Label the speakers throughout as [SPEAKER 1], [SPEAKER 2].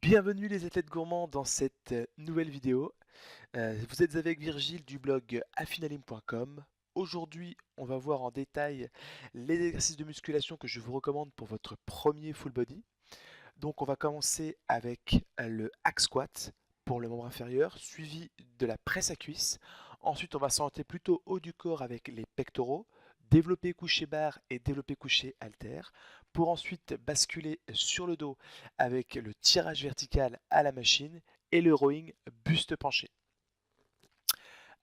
[SPEAKER 1] Bienvenue les athlètes gourmands dans cette nouvelle vidéo. Vous êtes avec Virgile du blog affinalim.com. Aujourd'hui, on va voir en détail les exercices de musculation que je vous recommande pour votre premier full body. Donc on va commencer avec le hack squat pour le membre inférieur, suivi de la presse à cuisse. Ensuite, on va s'orienter plutôt haut du corps avec les pectoraux, développé couché barre et développé couché haltère, pour ensuite basculer sur le dos avec le tirage vertical à la machine et le rowing buste penché.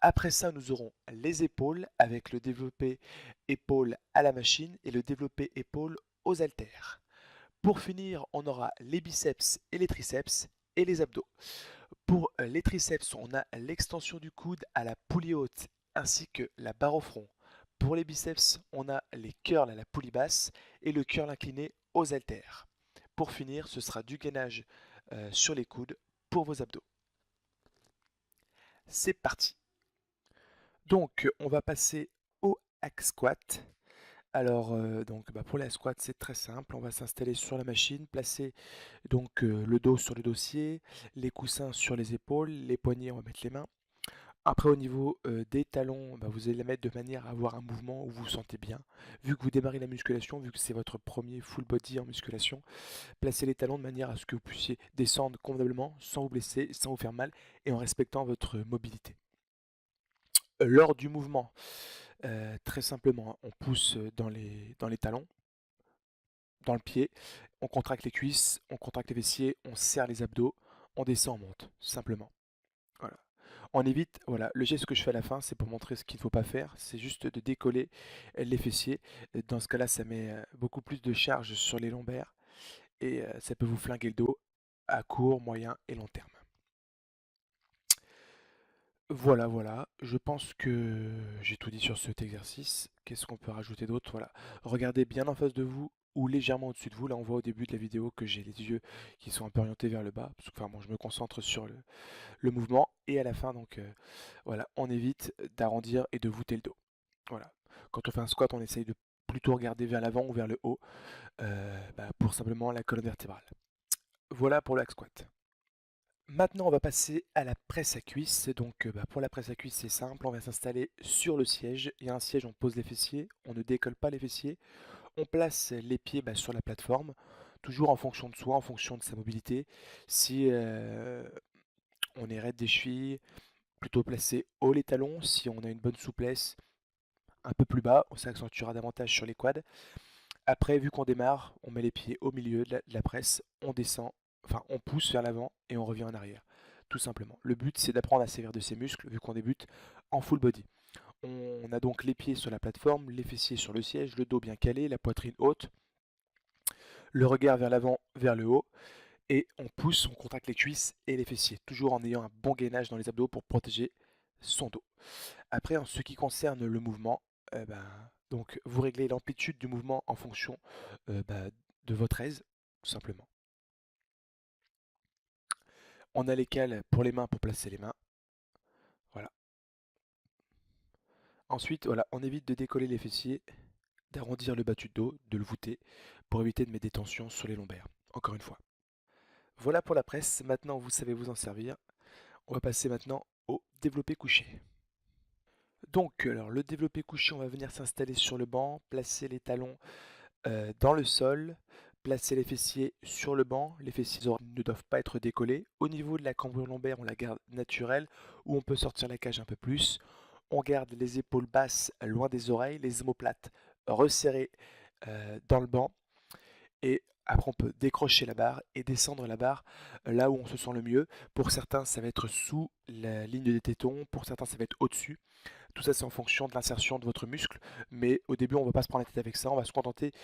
[SPEAKER 1] Après ça, nous aurons les épaules avec le développé épaule à la machine et le développé épaule aux haltères. Pour finir, on aura les biceps et les triceps et les abdos. Pour les triceps, on a l'extension du coude à la poulie haute ainsi que la barre au front. Pour les biceps, on a les curls à la poulie basse et le curl incliné aux haltères. Pour finir, ce sera du gainage sur les coudes pour vos abdos. C'est parti. Donc, on va passer au hack squat. Alors, pour la squat, c'est très simple. On va s'installer sur la machine, placer le dos sur le dossier, les coussins sur les épaules, les poignets, on va mettre les mains. Après, au niveau des talons, vous allez les mettre de manière à avoir un mouvement où vous vous sentez bien. Vu que vous démarrez la musculation, vu que c'est votre premier full body en musculation, placez les talons de manière à ce que vous puissiez descendre convenablement, sans vous blesser, sans vous faire mal et en respectant votre mobilité. Lors du mouvement, très simplement, on pousse dans les talons, dans le pied, on contracte les cuisses, on contracte les fessiers, on serre les abdos, on descend, on monte, simplement. Voilà. On évite, voilà, le geste que je fais à la fin, c'est pour montrer ce qu'il ne faut pas faire, c'est juste de décoller les fessiers. Dans ce cas-là, ça met beaucoup plus de charge sur les lombaires et ça peut vous flinguer le dos à court, moyen et long terme. Voilà, voilà, je pense que j'ai tout dit sur cet exercice. Qu'est-ce qu'on peut rajouter d'autre? Voilà, regardez bien en face de vous ou légèrement au-dessus de vous. Là, on voit au début de la vidéo que j'ai les yeux qui sont un peu orientés vers le bas. Parce que, enfin, bon, je me concentre sur le mouvement. Et à la fin, voilà, on évite d'arrondir et de voûter le dos. Voilà. Quand on fait un squat, on essaye de plutôt regarder vers l'avant ou vers le haut pour simplement la colonne vertébrale. Voilà pour le hack squat. Maintenant, on va passer à la presse à cuisse. Donc, pour la presse à cuisse, c'est simple. On va s'installer sur le siège. Il y a un siège, on pose les fessiers. On ne décolle pas les fessiers. On place les pieds sur la plateforme, toujours en fonction de soi, en fonction de sa mobilité. Si on est raide des chevilles, plutôt placé haut les talons. Si on a une bonne souplesse, un peu plus bas, on s'accentuera davantage sur les quads. Après, vu qu'on démarre, on met les pieds au milieu de la presse, on descend, enfin on pousse vers l'avant et on revient en arrière, tout simplement. Le but, c'est d'apprendre à servir de ses muscles, vu qu'on débute en full body. On a donc les pieds sur la plateforme, les fessiers sur le siège, le dos bien calé, la poitrine haute, le regard vers l'avant, vers le haut, et on pousse, on contracte les cuisses et les fessiers, toujours en ayant un bon gainage dans les abdos pour protéger son dos. Après, en ce qui concerne le mouvement, donc vous réglez l'amplitude du mouvement en fonction de votre aise, tout simplement. On a les cales pour les mains pour placer les mains. Voilà. Ensuite, voilà, on évite de décoller les fessiers, d'arrondir le bas du dos, de le voûter, pour éviter de mettre des tensions sur les lombaires. Encore une fois. Voilà pour la presse. Maintenant, vous savez vous en servir. On va passer maintenant au développé couché. Donc, alors, le développé couché, on va venir s'installer sur le banc, placer les talons dans le sol, placer les fessiers sur le banc. Les fessiers ne doivent pas être décollés. Au niveau de la cambrure lombaire, on la garde naturelle, ou on peut sortir la cage un peu plus. On garde les épaules basses loin des oreilles, les omoplates resserrées dans le banc. Et après, on peut décrocher la barre et descendre la barre là où on se sent le mieux. Pour certains, ça va être sous la ligne des tétons. Pour certains, ça va être au-dessus. Tout ça, c'est en fonction de l'insertion de votre muscle. Mais au début, on ne va pas se prendre la tête avec ça. On va se contenter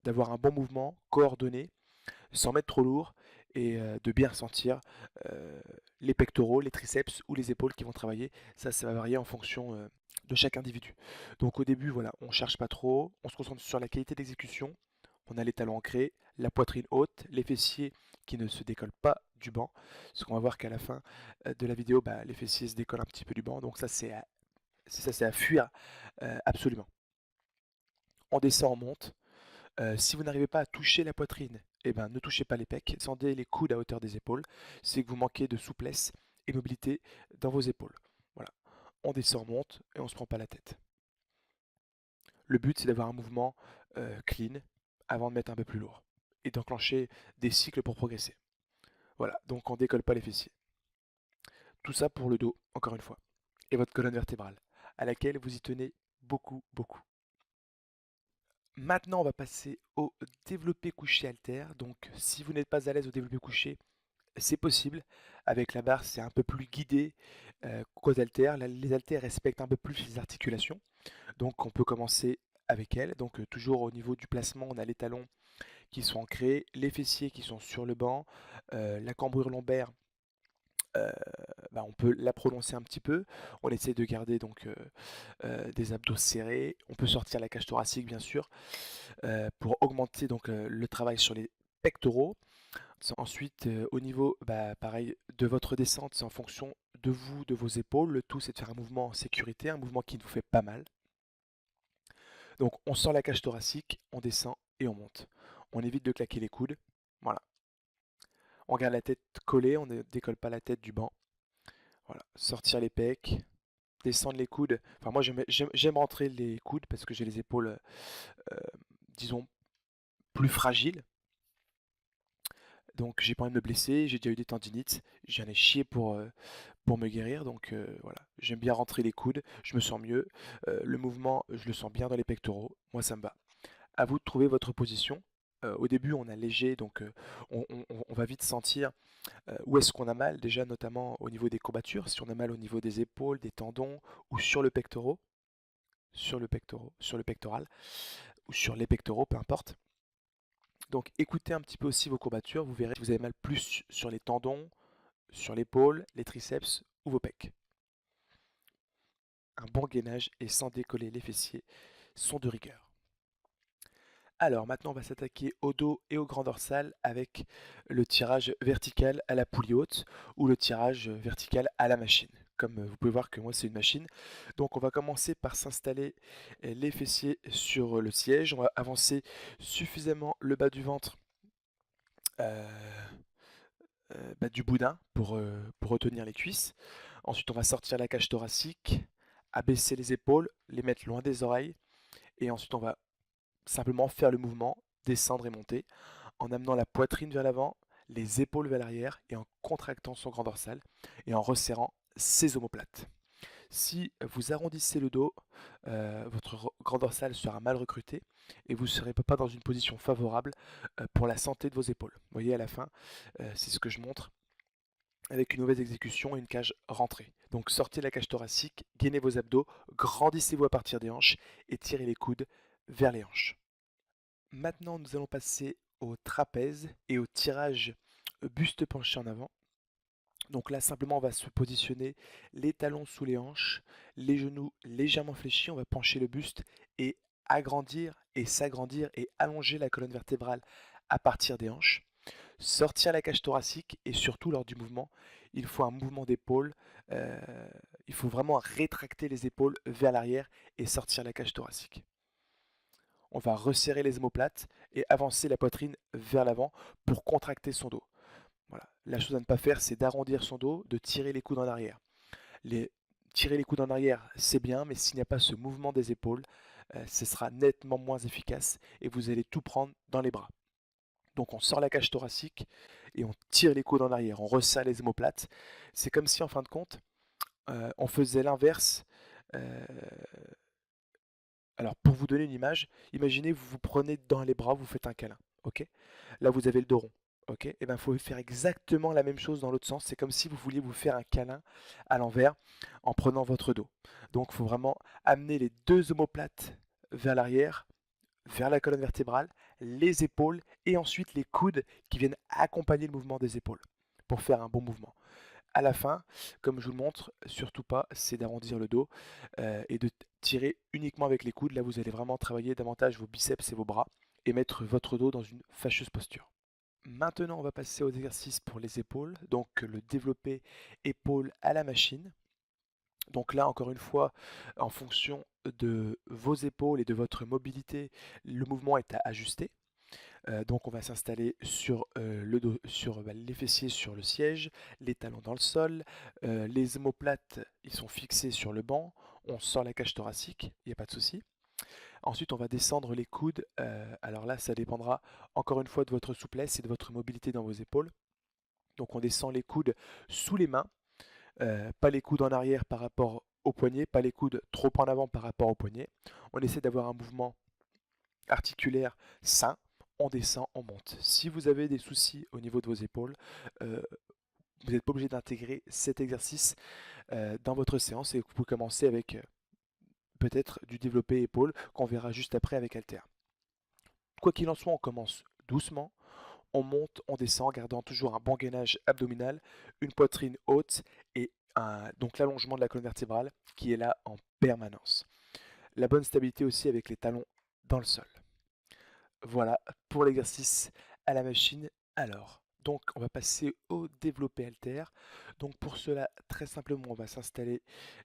[SPEAKER 1] d'avoir un bon mouvement coordonné, sans mettre trop lourd, et de bien ressentir euh, les pectoraux, les triceps ou les épaules qui vont travailler. Ça va varier en fonction de chaque individu. Donc au début, voilà, on ne cherche pas trop. On se concentre sur la qualité d'exécution. On a les talons ancrés, la poitrine haute, les fessiers qui ne se décollent pas du banc. Parce qu'on va voir qu'à la fin de la vidéo, les fessiers se décollent un petit peu du banc. Donc ça, c'est à fuir absolument. On descend, on monte. Si vous n'arrivez pas à toucher la poitrine, eh ben, ne touchez pas les pecs, descendez les coudes à hauteur des épaules, c'est que vous manquez de souplesse et mobilité dans vos épaules. Voilà, on descend, on monte et on ne se prend pas la tête. Le but, c'est d'avoir un mouvement clean avant de mettre un peu plus lourd et d'enclencher des cycles pour progresser. Voilà, donc on décolle pas les fessiers. Tout ça pour le dos, encore une fois, et votre colonne vertébrale, à laquelle vous y tenez beaucoup, beaucoup. Maintenant, on va passer au développé couché haltère. Donc, si vous n'êtes pas à l'aise au développé couché, c'est possible. Avec la barre, c'est un peu plus guidé qu'aux haltères. Les haltères respectent un peu plus les articulations. Donc, on peut commencer avec elles. Donc, toujours au niveau du placement, on a les talons qui sont ancrés, les fessiers qui sont sur le banc, la cambrure lombaire. On peut la prononcer un petit peu. On essaie de garder donc des abdos serrés. On peut sortir la cage thoracique bien sûr pour augmenter donc le travail sur les pectoraux. Ensuite, au niveau, pareil, de votre descente, c'est en fonction de vous, de vos épaules. Le tout, c'est de faire un mouvement en sécurité, un mouvement qui ne vous fait pas mal. Donc, on sort la cage thoracique, on descend et on monte. On évite de claquer les coudes. Voilà. On garde la tête collée, on ne décolle pas la tête du banc. Voilà. Sortir les pecs, descendre les coudes. Enfin, moi, j'aime rentrer les coudes parce que j'ai les épaules, disons, plus fragiles. Donc j'ai pas envie de me blesser, j'ai déjà eu des tendinites, j'en ai chié pour me guérir, donc voilà. J'aime bien rentrer les coudes, je me sens mieux, le mouvement, je le sens bien dans les pectoraux, moi ça me va. À vous de trouver votre position. Au début on a léger, donc on va vite sentir où est-ce qu'on a mal, déjà notamment au niveau des courbatures, si on a mal au niveau des épaules, des tendons, ou sur le pectoral, sur le pectoral, ou sur les pectoraux, peu importe. Donc écoutez un petit peu aussi vos courbatures, vous verrez que vous avez mal plus sur les tendons, sur l'épaule, les triceps ou vos pecs. Un bon gainage et sans décoller les fessiers sont de rigueur. Alors maintenant on va s'attaquer au dos et au grand dorsal avec le tirage vertical à la poulie haute ou le tirage vertical à la machine. Comme vous pouvez voir que moi c'est une machine. Donc on va commencer par s'installer les fessiers sur le siège. On va avancer suffisamment le bas du ventre euh, du boudin pour retenir les cuisses. Ensuite, on va sortir la cage thoracique, abaisser les épaules, les mettre loin des oreilles. Et ensuite, on va simplement faire le mouvement, descendre et monter, en amenant la poitrine vers l'avant, les épaules vers l'arrière et en contractant son grand dorsal et en resserrant ses omoplates. Si vous arrondissez le dos, votre grand dorsal sera mal recruté et vous ne serez pas dans une position favorable pour la santé de vos épaules. Vous voyez à la fin, c'est ce que je montre avec une mauvaise exécution et une cage rentrée. Donc sortez la cage thoracique, gainez vos abdos, grandissez-vous à partir des hanches et tirez les coudes vers les hanches. Maintenant, nous allons passer au trapèze et au tirage buste penché en avant. Donc là, simplement, on va se positionner les talons sous les hanches, les genoux légèrement fléchis, on va pencher le buste et agrandir et s'agrandir et allonger la colonne vertébrale à partir des hanches. Sortir la cage thoracique et surtout lors du mouvement, il faut un mouvement d'épaule, euh, il faut vraiment rétracter les épaules vers l'arrière et sortir la cage thoracique. On va resserrer les omoplates et avancer la poitrine vers l'avant pour contracter son dos. Voilà. La chose à ne pas faire, c'est d'arrondir son dos, de tirer les coudes en arrière. Tirer les coudes en arrière, c'est bien, mais s'il n'y a pas ce mouvement des épaules, ce sera nettement moins efficace et vous allez tout prendre dans les bras. Donc on sort la cage thoracique et on tire les coudes en arrière, on resserre les omoplates. C'est comme si en fin de compte, on faisait l'inverse. Euh, alors pour vous donner une image, imaginez vous vous prenez dans les bras, vous faites un câlin. Ok. Là vous avez le dos rond. Ok. Et bien il faut faire exactement la même chose dans l'autre sens. C'est comme si vous vouliez vous faire un câlin à l'envers en prenant votre dos. Donc il faut vraiment amener les deux omoplates vers l'arrière, vers la colonne vertébrale, les épaules et ensuite les coudes qui viennent accompagner le mouvement des épaules pour faire un bon mouvement. À la fin, comme je vous le montre, surtout pas, c'est d'arrondir le dos et de tirer uniquement avec les coudes. Là, vous allez vraiment travailler davantage vos biceps et vos bras et mettre votre dos dans une fâcheuse posture. Maintenant, on va passer aux exercices pour les épaules, donc le développé épaule à la machine. Donc là, encore une fois, en fonction de vos épaules et de votre mobilité, le mouvement est à ajuster. Donc on va s'installer sur le dos, sur les fessiers sur le siège, les talons dans le sol, les omoplates ils sont fixés sur le banc, on sort la cage thoracique, il n'y a pas de souci. Ensuite on va descendre les coudes, alors là ça dépendra encore une fois de votre souplesse et de votre mobilité dans vos épaules. Donc on descend les coudes sous les mains, pas les coudes en arrière par rapport au poignet, pas les coudes trop en avant par rapport au poignet. On essaie d'avoir un mouvement articulaire sain, on descend, on monte. Si vous avez des soucis au niveau de vos épaules, euh, vous n'êtes pas obligé d'intégrer cet exercice dans votre séance et vous pouvez commencer avec peut-être du développé épaule qu'on verra juste après avec halter. Quoi qu'il en soit, on commence doucement, on monte, on descend, en gardant toujours un bon gainage abdominal, une poitrine haute et donc l'allongement de la colonne vertébrale qui est là en permanence. La bonne stabilité aussi avec les talons dans le sol. Voilà pour l'exercice à la machine. Alors, donc on va passer au développé halter. Donc pour cela, très simplement, on va s'installer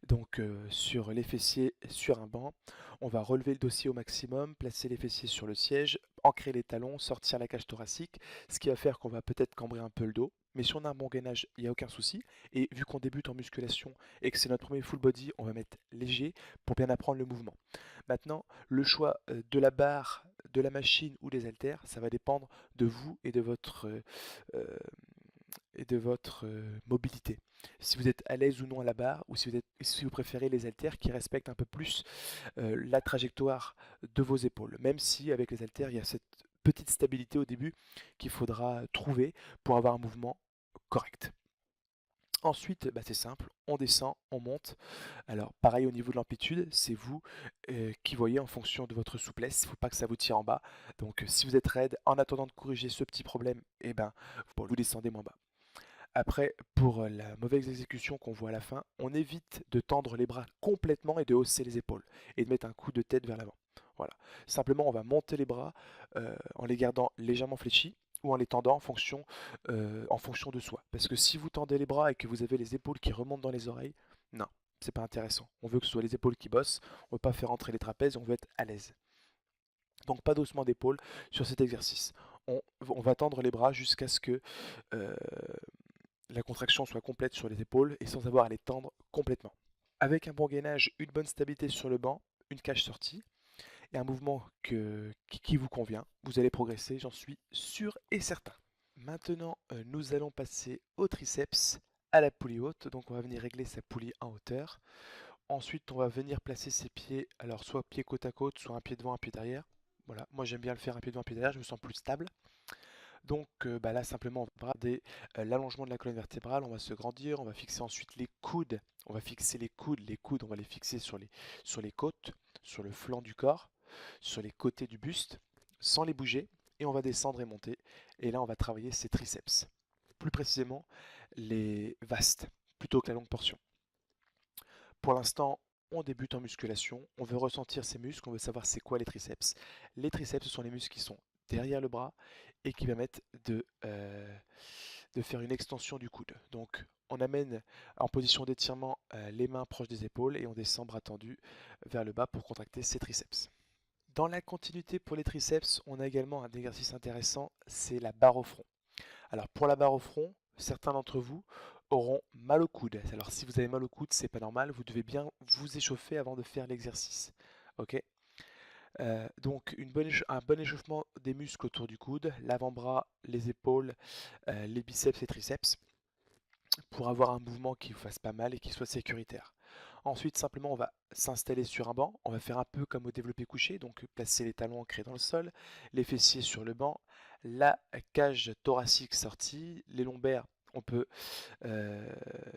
[SPEAKER 1] donc sur les fessiers sur un banc. On va relever le dossier au maximum, placer les fessiers sur le siège, ancrer les talons, sortir la cage thoracique, ce qui va faire qu'on va peut-être cambrer un peu le dos. Mais si on a un bon gainage, il n'y a aucun souci. Et vu qu'on débute en musculation et que c'est notre premier full body, on va mettre léger pour bien apprendre le mouvement. Maintenant, le choix de la barre, de la machine ou des haltères, ça va dépendre de vous euh, et de votre mobilité. Si vous êtes à l'aise ou non à la barre, ou si vous préférez les haltères qui respectent un peu plus la trajectoire de vos épaules. Même si avec les haltères, il y a cette petite stabilité au début qu'il faudra trouver pour avoir un mouvement correct. Ensuite, c'est simple, on descend, on monte. Alors pareil au niveau de l'amplitude, c'est vous qui voyez en fonction de votre souplesse, il ne faut pas que ça vous tire en bas. Donc si vous êtes raide, en attendant de corriger ce petit problème, vous descendez moins bas. Après, pour la mauvaise exécution qu'on voit à la fin, on évite de tendre les bras complètement et de hausser les épaules et de mettre un coup de tête vers l'avant. Voilà. Simplement, on va monter les bras en les gardant légèrement fléchis ou en les tendant en fonction de soi. Parce que si vous tendez les bras et que vous avez les épaules qui remontent dans les oreilles, non, c'est pas intéressant. On veut que ce soit les épaules qui bossent, on ne veut pas faire entrer les trapèzes, on veut être à l'aise. Donc pas d'haussement d'épaule sur cet exercice. On va tendre les bras jusqu'à ce que euh, la contraction soit complète sur les épaules et sans avoir à les tendre complètement. Avec un bon gainage, une bonne stabilité sur le banc, une cage sortie et un mouvement qui vous convient, vous allez progresser, j'en suis sûr et certain. Maintenant, nous allons passer au triceps, à la poulie haute. Donc on va venir régler sa poulie en hauteur. Ensuite, on va venir placer ses pieds, alors soit pied côte à côte, soit un pied devant, un pied derrière. Voilà, moi j'aime bien le faire un pied devant, un pied derrière, je me sens plus stable. Donc là simplement on va regarder l'allongement de la colonne vertébrale, on va se grandir, on va fixer ensuite les coudes, on va fixer les coudes on va les fixer sur les côtes, sur le flanc du corps, sur les côtés du buste, sans les bouger, et on va descendre et monter, et là on va travailler ses triceps, plus précisément les vastes, plutôt que la longue portion. Pour l'instant, on débute en musculation, on veut ressentir ces muscles, on veut savoir c'est quoi les triceps. Les triceps, ce sont les muscles qui sont derrière le bras et qui permettent de faire une extension du coude. Donc on amène en position d'étirement les mains proches des épaules et on descend bras tendus vers le bas pour contracter ses triceps. Dans la continuité pour les triceps, on a également un exercice intéressant, c'est la barre au front. Alors pour la barre au front, certains d'entre vous auront mal au coude. Alors si vous avez mal au coude, c'est pas normal, vous devez bien vous échauffer avant de faire l'exercice. Ok. Donc un bon échauffement des muscles autour du coude, l'avant-bras, les épaules, les biceps et triceps, pour avoir un mouvement qui vous fasse pas mal et qui soit sécuritaire. Ensuite, simplement, on va s'installer sur un banc. On va faire un peu comme au développé couché, donc placer les talons ancrés dans le sol, les fessiers sur le banc, la cage thoracique sortie, les lombaires. On peut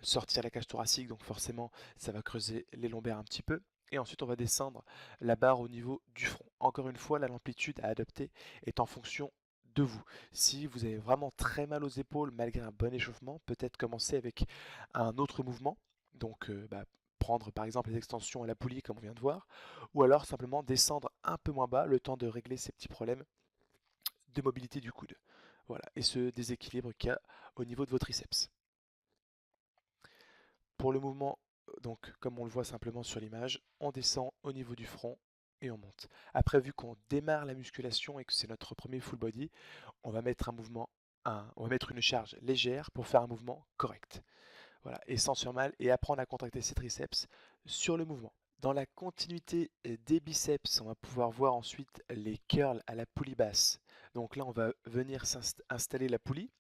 [SPEAKER 1] sortir la cage thoracique, donc forcément, ça va creuser les lombaires un petit peu. Et ensuite, on va descendre la barre au niveau du front. Encore une fois, l'amplitude à adopter est en fonction de vous. Si vous avez vraiment très mal aux épaules malgré un bon échauffement, peut-être commencer avec un autre mouvement. Donc, prendre par exemple les extensions à la poulie comme on vient de voir, ou alors simplement descendre un peu moins bas le temps de régler ces petits problèmes de mobilité du coude. Voilà, et ce déséquilibre qu'il y a au niveau de vos triceps. Pour le mouvement donc comme on le voit simplement sur l'image, on descend au niveau du front et on monte. Après, vu qu'on démarre la musculation et que c'est notre premier full body, on va mettre on va mettre une charge légère pour faire un mouvement correct. Voilà, et sans se faire mal et apprendre à contracter ses triceps sur le mouvement. Dans la continuité des biceps, on va pouvoir voir ensuite les curls à la poulie basse. Donc là, on va venir installer la poulie,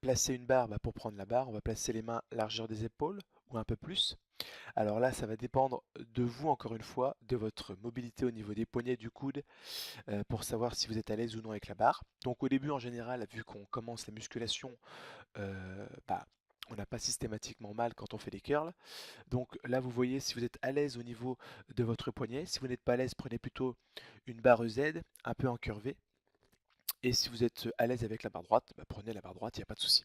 [SPEAKER 1] placer une barre pour prendre la barre. On va placer les mains largeur des épaules ou un peu plus. Alors là, ça va dépendre de vous, encore une fois, de votre mobilité au niveau des poignets, du coude, pour savoir si vous êtes à l'aise ou non avec la barre. Donc au début, en général, vu qu'on commence la musculation, euh, bah, on n'a pas systématiquement mal quand on fait des curls. Donc là, vous voyez si vous êtes à l'aise au niveau de votre poignet. Si vous n'êtes pas à l'aise, prenez plutôt une barre Z, un peu incurvée. Et si vous êtes à l'aise avec la barre droite, prenez la barre droite, il n'y a pas de souci.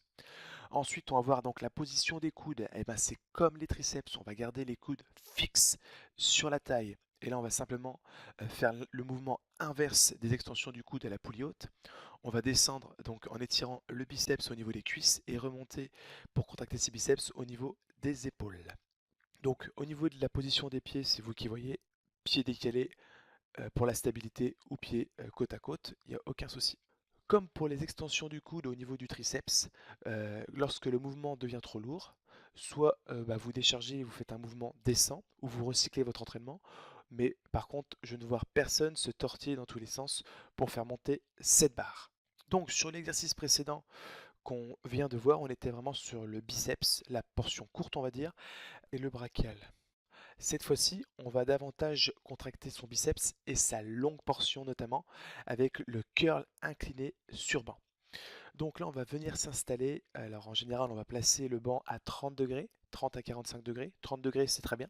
[SPEAKER 1] Ensuite, on va voir donc la position des coudes. Et c'est comme les triceps, on va garder les coudes fixes sur la taille. Et là, on va simplement faire le mouvement inverse des extensions du coude à la poulie haute. On va descendre donc en étirant le biceps au niveau des cuisses et remonter pour contracter ses biceps au niveau des épaules. Donc au niveau de la position des pieds, c'est vous qui voyez, pieds décalés pour la stabilité ou pieds côte à côte, il n'y a aucun souci. Comme pour les extensions du coude au niveau du triceps, lorsque le mouvement devient trop lourd, soit vous déchargez et vous faites un mouvement descend ou vous recyclez votre entraînement, mais par contre, je ne vois personne se tortiller dans tous les sens pour faire monter cette barre. Donc sur l'exercice précédent qu'on vient de voir, on était vraiment sur le biceps, la portion courte on va dire, et le brachial. Cette fois-ci, on va davantage contracter son biceps et sa longue portion notamment avec le curl incliné sur banc. Donc là, on va venir s'installer. Alors en général, on va placer le banc à 30 degrés, 30 à 45 degrés. 30 degrés, c'est très bien.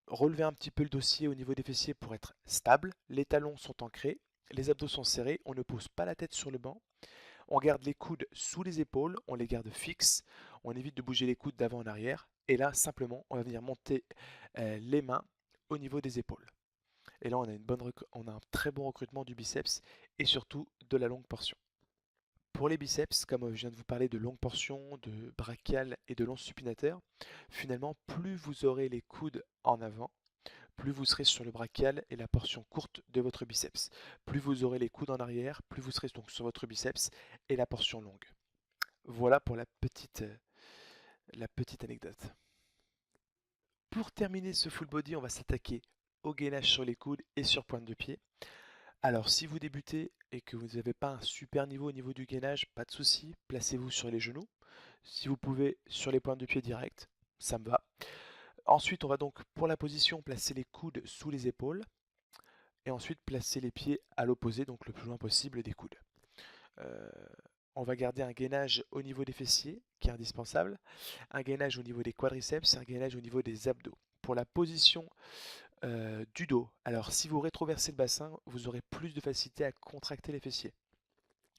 [SPEAKER 1] Relever un petit peu le dossier au niveau des fessiers pour être stable. Les talons sont ancrés, les abdos sont serrés. On ne pose pas la tête sur le banc. On garde les coudes sous les épaules, on les garde fixes, on évite de bouger les coudes d'avant en arrière. Et là, simplement, on va venir monter les mains au niveau des épaules. Et là, on a un très bon recrutement du biceps et surtout de la longue portion. Pour les biceps, comme je viens de vous parler de longue portion, de brachial et de long supinateur, finalement, plus vous aurez les coudes en avant, plus vous serez sur le brachial et la portion courte de votre biceps. Plus vous aurez les coudes en arrière, plus vous serez donc sur votre biceps et la portion longue. Voilà pour la petite anecdote. Pour terminer ce full body, on va s'attaquer au gainage sur les coudes et sur pointe de pied. Alors si vous débutez et que vous n'avez pas un super niveau au niveau du gainage, pas de souci, placez-vous sur les genoux. Si vous pouvez sur les pointes de pied direct, ça me va. Ensuite, on va donc pour la position placer les coudes sous les épaules et ensuite placer les pieds à l'opposé, donc le plus loin possible des coudes. Euh, on va garder un gainage au niveau des fessiers qui est indispensable, un gainage au niveau des quadriceps et un gainage au niveau des abdos. Pour la position du dos, alors si vous rétroversez le bassin, vous aurez plus de facilité à contracter les fessiers.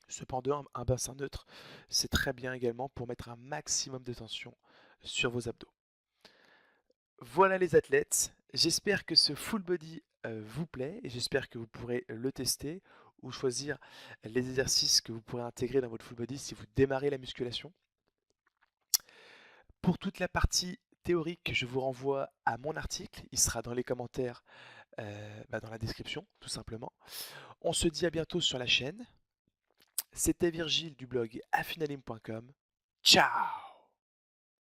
[SPEAKER 1] Cependant, un bassin neutre, c'est très bien également pour mettre un maximum de tension sur vos abdos. Voilà les athlètes, j'espère que ce full body vous plaît et j'espère que vous pourrez le tester ou choisir les exercices que vous pourrez intégrer dans votre full body si vous démarrez la musculation. Pour toute la partie théorique, je vous renvoie à mon article, il sera dans les commentaires, dans la description tout simplement. On se dit à bientôt sur la chaîne. C'était Virgile du blog affinalim.com. Ciao!